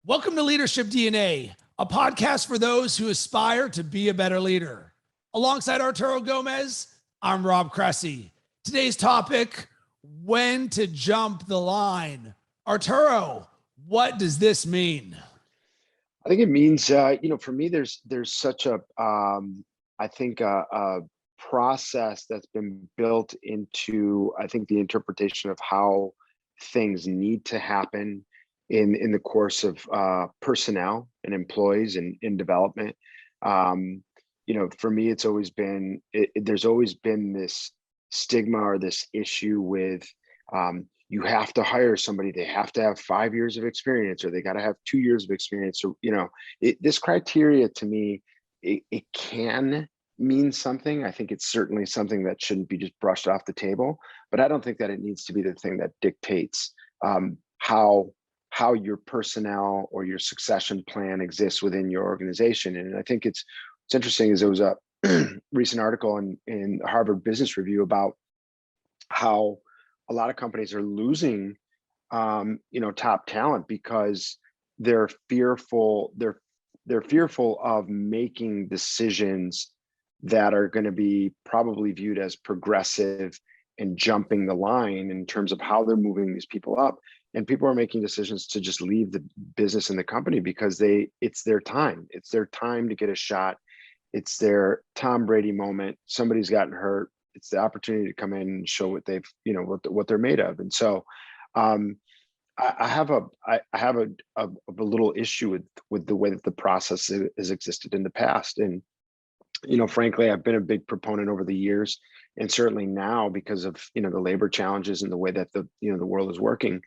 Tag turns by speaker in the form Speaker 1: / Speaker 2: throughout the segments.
Speaker 1: Welcome to Leadership DNA, a podcast for those who aspire to be a better leader. Alongside Arturo Gomez, I'm Rob Cressy. Today's topic, when to jump the line. Arturo, what does this mean?
Speaker 2: I think it means, for me, there's such a, I think a process that's been built into, I think, the interpretation of how things need to happen in the course of personnel and employees and in development. For me, it's always been, there's always been this stigma or this issue with, you have to hire somebody, they have to have 5 years of experience, or they got to have 2 years of experience. So, this criteria to me, it can mean something. I think it's certainly something that shouldn't be just brushed off the table, but I don't think that it needs to be the thing that dictates how your personnel or your succession plan exists within your organization. And I think it's interesting is there was a recent article in Harvard Business Review about how a lot of companies are losing, top talent because they're fearful. They're fearful of making decisions that are going to be probably viewed as progressive and jumping the line in terms of how they're moving these people up. And people are making decisions to just leave the business and the company because it's their time. It's their time to get a shot. It's their Tom Brady moment. Somebody's gotten hurt. It's the opportunity to come in and show what they've, what they're made of. And so I have a little issue with the way that the process has existed in the past. And, frankly, I've been a big proponent over the years, and certainly now because of, the labor challenges and the way that the world is working,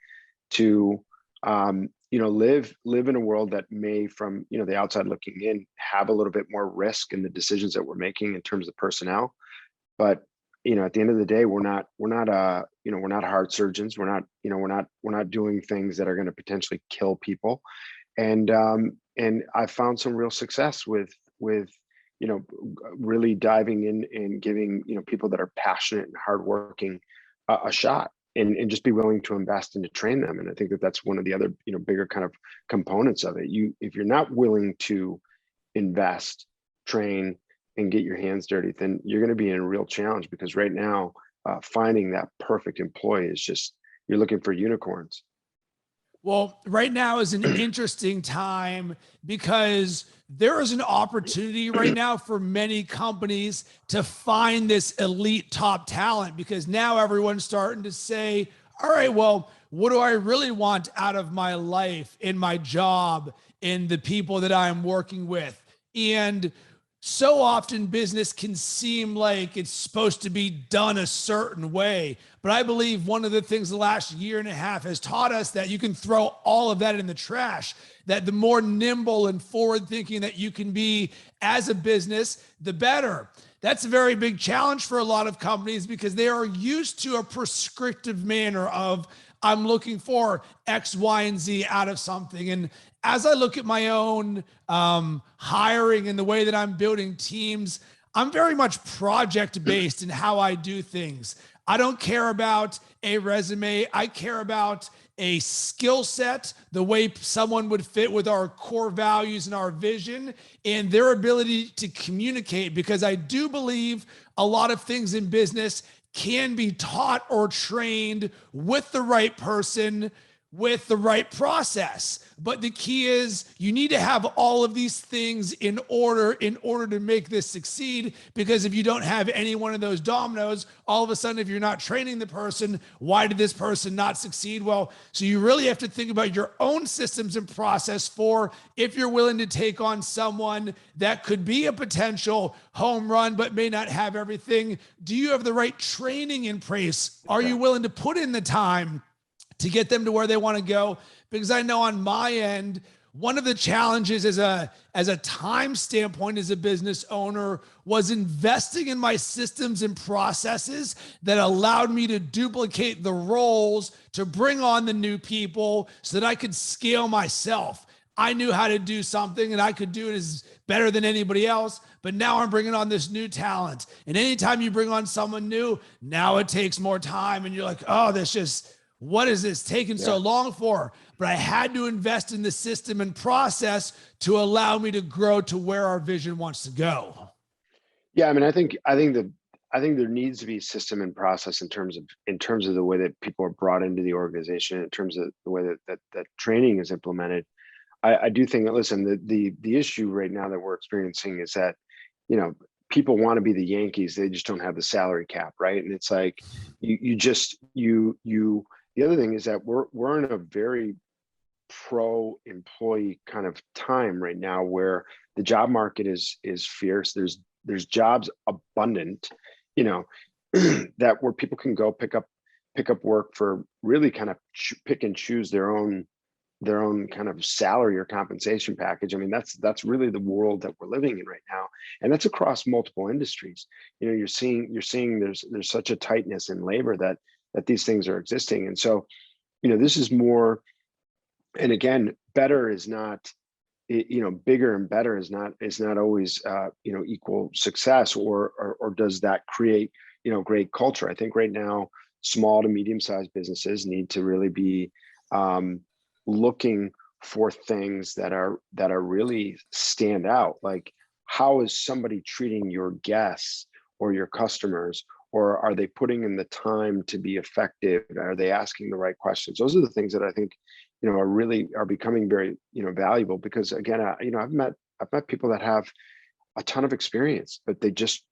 Speaker 2: to live in a world that may, from the outside looking in, have a little bit more risk in the decisions that we're making in terms of personnel. But at the end of the day, we're not heart surgeons. We're not doing things that are going to potentially kill people. And I found some real success with really diving in and giving people that are passionate and hardworking a shot. And just be willing to invest and to train them. And I think that that's one of the other, bigger kind of components of it. If you're not willing to invest, train, and get your hands dirty, then you're going to be in a real challenge, because right now, finding that perfect employee is just, you're looking for unicorns.
Speaker 1: Well, right now is an interesting time because there is an opportunity right now for many companies to find this elite top talent, because now everyone's starting to say, all right, well, what do I really want out of my life, in my job, in the people that I'm working with? And so often business can seem like it's supposed to be done a certain way. But I believe one of the things the last year and a half has taught us that you can throw all of that in the trash, that the more nimble and forward thinking that you can be as a business, the better. That's a very big challenge for a lot of companies, because they are used to a prescriptive manner of, I'm looking for X, Y, and Z out of something. And as I look at my own hiring and the way that I'm building teams, I'm very much project-based in how I do things. I don't care about a resume. I care about a skill set, the way someone would fit with our core values and our vision, and their ability to communicate, because I do believe a lot of things in business can be taught or trained with the right person, with the right process. But the key is you need to have all of these things in order to make this succeed. Because if you don't have any one of those dominoes, all of a sudden, if you're not training the person, why did this person not succeed? Well, so you really have to think about your own systems and process for, if you're willing to take on someone that could be a potential home run, but may not have everything. Do you have the right training in place? Are you willing to put in the time to get them to where they want to go? Because I know on my end, one of the challenges as a time standpoint as a business owner was investing in my systems and processes that allowed me to duplicate the roles to bring on the new people so that I could scale myself. I knew how to do something and I could do it as better than anybody else, but now I'm bringing on this new talent. And anytime you bring on someone new, now it takes more time and you're like, oh, that's just, what is this taking so
Speaker 2: Yeah.
Speaker 1: long for? But I had to invest in the system and process to allow me to grow to where our vision wants to go.
Speaker 2: Yeah, I mean, I think there needs to be system and process in terms of the way that people are brought into the organization, in terms of the way that training is implemented. I do think that, listen, the issue right now that we're experiencing is that, you know, people want to be the Yankees, they just don't have the salary cap, right? And it's like you just you the other thing is that we're in a very pro employee kind of time right now where the job market is fierce. There's jobs abundant, you know, that where people can go pick up work for really kind of pick and choose their own kind of salary or compensation package. I mean, that's really the world that we're living in right now, and that's across multiple industries. You know, you're seeing there's such a tightness in labor that these things are existing, and so, you know, this is more. And again, better is not, you know, bigger and better is not always you know, equal success, or does that create, you know, great culture. I think right now small to medium sized businesses need to really be looking for things that are really stand out, like how is somebody treating your guests or your customers, or are they putting in the time to be effective, are they asking the right questions? Those are the things that I think, you know, are becoming very, you know, valuable, because again, you know, I've met people that have a ton of experience, but they just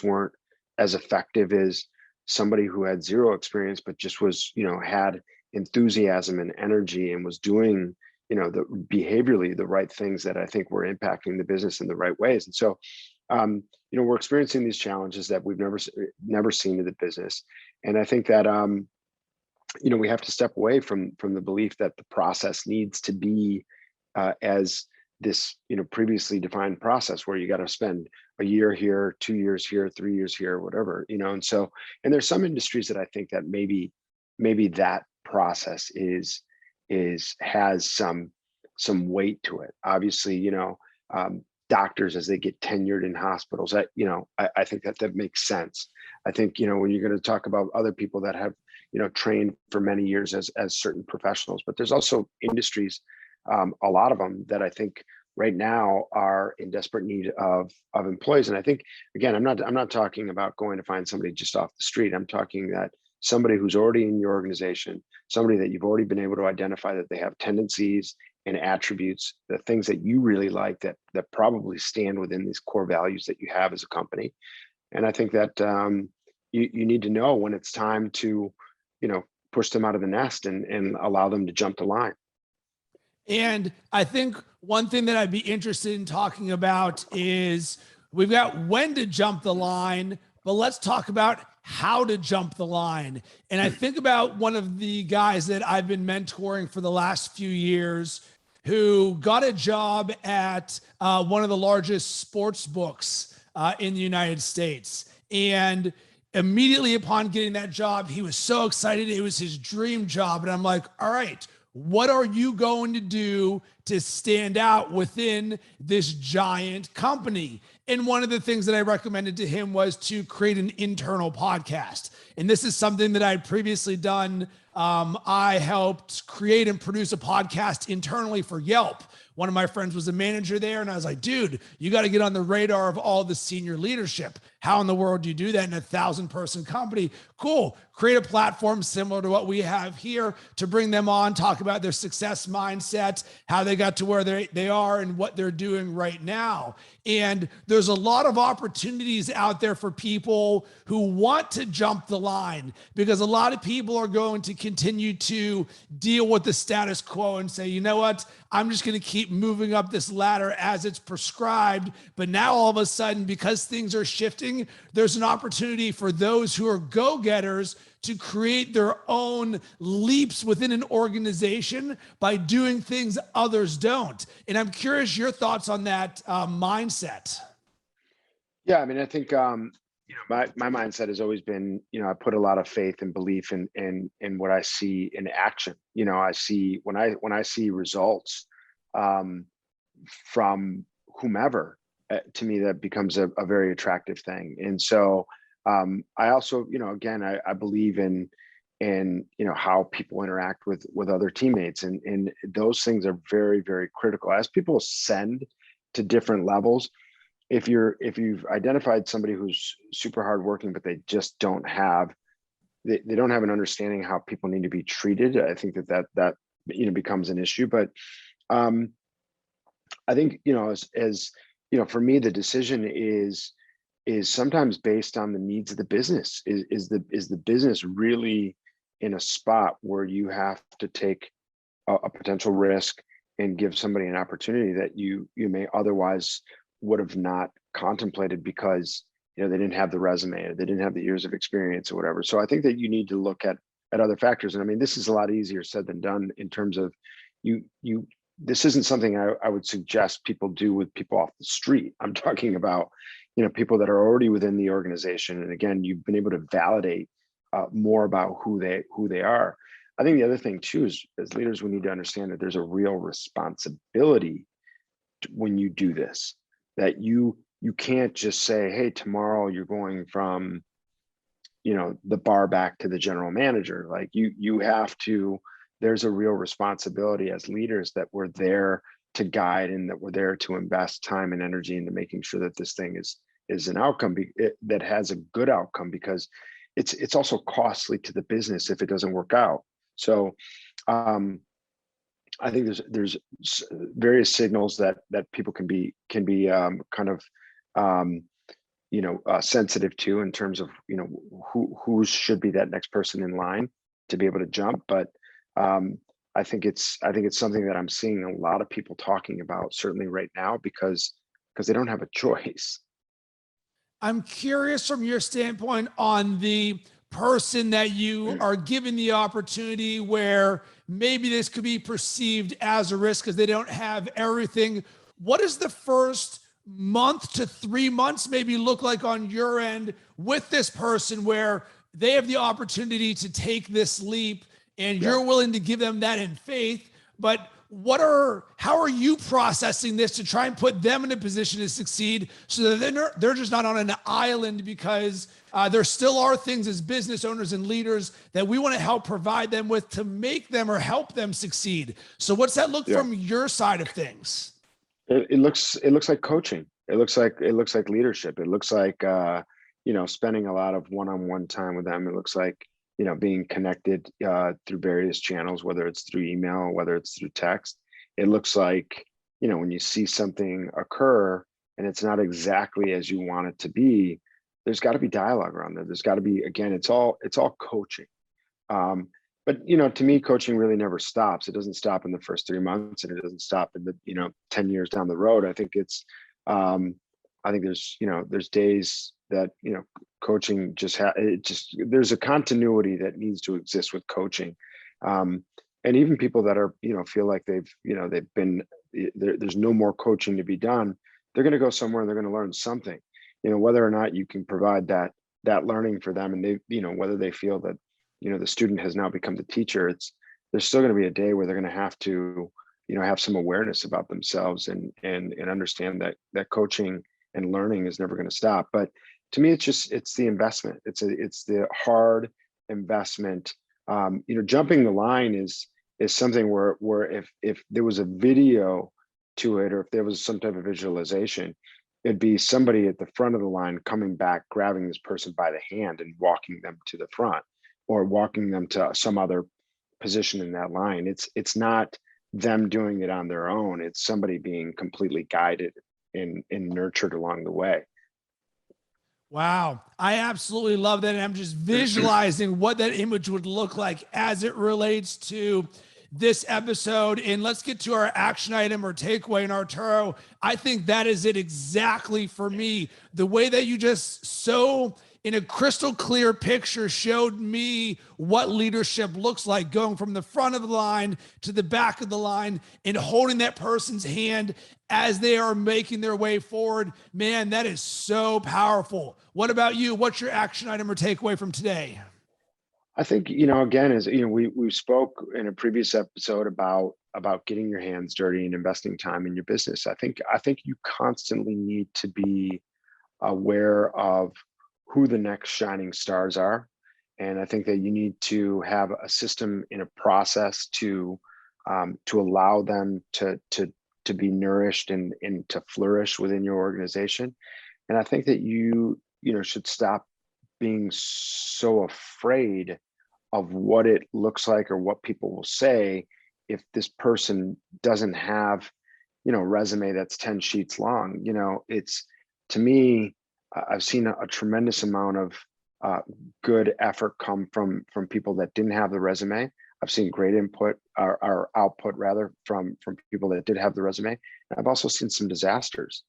Speaker 2: weren't as effective as somebody who had zero experience, but just was, you know, had enthusiasm and energy and was doing, you know, the behaviorally the right things that I think were impacting the business in the right ways. And so, you know, we're experiencing these challenges that we've never seen in the business. And I think that, you know, we have to step away from the belief that the process needs to be as this, you know, previously defined process where you got to spend a year here, 2 years here, 3 years here, whatever, you know. And so, and there's some industries that I think that maybe that process has some weight to it. Obviously, you know, doctors as they get tenured in hospitals, that, you know, I think that makes sense. I think, you know, when you're going to talk about other people that have, you know, trained for many years as certain professionals, but there's also industries, a lot of them that I think right now are in desperate need of employees. And I think, again, I'm not talking about going to find somebody just off the street. I'm talking that somebody who's already in your organization, somebody that you've already been able to identify that they have tendencies and attributes, the things that you really like that probably stand within these core values that you have as a company. And I think that you need to know when it's time to, you know, push them out of the nest and allow them to jump the line.
Speaker 1: And I think one thing that I'd be interested in talking about is we've got when to jump the line, but let's talk about how to jump the line. And I think about one of the guys that I've been mentoring for the last few years who got a job at one of the largest sports books in the United States. And immediately upon getting that job, he was so excited. It was his dream job. And I'm like, all right, what are you going to do to stand out within this giant company? And one of the things that I recommended to him was to create an internal podcast. And this is something that I had previously done. I helped create and produce a podcast internally for Yelp. One of my friends was a manager there, and I was like, dude, you got to get on the radar of all the senior leadership. How in the world do you do that in a 1,000-person company? Cool. Create a platform similar to what we have here to bring them on, talk about their success mindset, how they got to where they are and what they're doing right now. And there's a lot of opportunities out there for people who want to jump the line, because a lot of people are going to continue to deal with the status quo and say, you know what, I'm just going to keep moving up this ladder as it's prescribed. But now all of a sudden, because things are shifting, there's an opportunity for those who are go-getters to create their own leaps within an organization by doing things others don't. And I'm curious your thoughts on that mindset.
Speaker 2: Yeah, I mean, I think, you know, my mindset has always been, you know, I put a lot of faith and belief in what I see in action. You know, I see when I see results from whomever, to me that becomes a very attractive thing. And so I also, you know, again, I believe and how people interact with other teammates, and those things are very, very critical as people ascend to different levels. If you've identified somebody who's super hardworking, but they just they don't have an understanding how people need to be treated, I think that becomes an issue. But I think, as for me, the decision is sometimes based on the needs of the business. Is the business really in a spot where you have to take a potential risk and give somebody an opportunity that you may otherwise would have not contemplated, because they didn't have the resume, or they didn't have the years of experience or whatever. So I think that you need to look at other factors. And I mean, this is a lot easier said than done in terms of you this isn't something I would suggest people do with people off the street. I'm talking about people that are already within the organization, and again, you've been able to validate more about who they are. I think the other thing too is, as leaders, we need to understand that there's a real responsibility when you do this, that you can't just say, hey, tomorrow you're going from the bar back to the general manager. Like you have to, there's a real responsibility as leaders that we're there to guide, and that we're there to invest time and energy into making sure that this thing is an outcome that has a good outcome, because it's also costly to the business if it doesn't work out. So I think there's various signals that people can be kind of sensitive to, in terms of who should be that next person in line to be able to jump. But I think it's something that I'm seeing a lot of people talking about, certainly right now, because they don't have a choice.
Speaker 1: I'm curious from your standpoint on the person that you are given the opportunity, where maybe this could be perceived as a risk because they don't have everything. What does the first month to 3 months maybe look like on your end with this person, where they have the opportunity to take this leap and you're willing to give them that in faith? But how are you processing this to try and put them in a position to succeed, so that they're just not on an island? Because there still are things as business owners and leaders that we want to help provide them with to make them or help them succeed. So what's that look from your side of things?
Speaker 2: It looks like coaching. It looks like leadership. It looks like spending a lot of one-on-one time with them. It looks like being connected through various channels, whether it's through email, whether it's through text. It looks like when you see something occur and it's not exactly as you want it to be, there's got to be dialogue around there. There's got to be, again, it's all coaching. But to me, coaching really never stops. It doesn't stop in the first 3 months, and it doesn't stop in the 10 years down the road. I think there's days that coaching there's a continuity that needs to exist with coaching, and even people that are feel like they've been there's no more coaching to be done. They're going to go somewhere and they're going to learn something, whether or not you can provide that learning for them, and they whether they feel that the student has now become the teacher. There's still going to be a day where they're going to have to have some awareness about themselves, and understand that coaching and learning is never going to stop. But to me, it's the investment. It's the hard investment. Jumping the line is something where if there was a video to it, or if there was some type of visualization, it'd be somebody at the front of the line coming back, grabbing this person by the hand and walking them to the front, or walking them to some other position in that line. It's not them doing it on their own. It's somebody being completely guided and nurtured along the way.
Speaker 1: Wow. I absolutely love that. And I'm just visualizing what that image would look like as it relates to this episode. And let's get to our action item or takeaway. And Arturo, I think that is it exactly for me. The way that you just in a crystal clear picture showed me what leadership looks like, going from the front of the line to the back of the line and holding that person's hand as they are making their way forward. Man, that is so powerful. What about you? What's your action item or takeaway from today?
Speaker 2: I think, again, as we spoke in a previous episode about getting your hands dirty and investing time in your business. I think you constantly need to be aware of who the next shining stars are, And I think that you need to have a system in a process to allow them to be nourished and to flourish within your organization. And I think that you should stop being so afraid of what it looks like or what people will say if this person doesn't have, resume that's 10 sheets long. It's, to me, I've seen a tremendous amount of good effort come from people that didn't have the resume. I've seen great input or output rather from people that did have the resume. And I've also seen some disasters,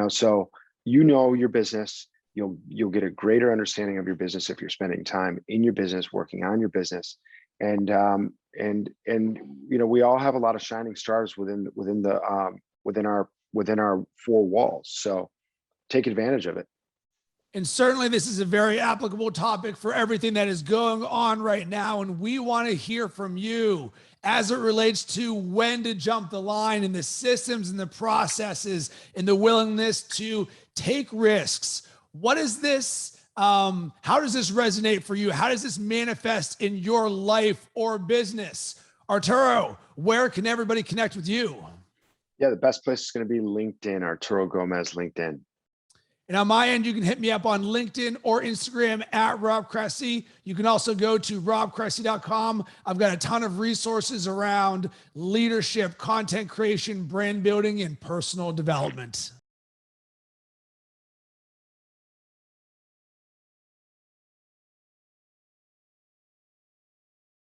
Speaker 2: so your business, you'll get a greater understanding of your business if you're spending time in your business, working on your business. And we all have a lot of shining stars within our four walls. So take advantage of it.
Speaker 1: And certainly this is a very applicable topic for everything that is going on right now. And we want to hear from you as it relates to when to jump the line and the systems and the processes and the willingness to take risks. What is this? How does this resonate for you? How does this manifest in your life or business? Arturo, where can everybody connect with you?
Speaker 2: Yeah, the best place is going to be LinkedIn, Arturo Gomez, LinkedIn.
Speaker 1: And on my end, you can hit me up on LinkedIn or Instagram at Rob Cressy. You can also go to robcressy.com. I've got a ton of resources around leadership, content creation, brand building, and personal development.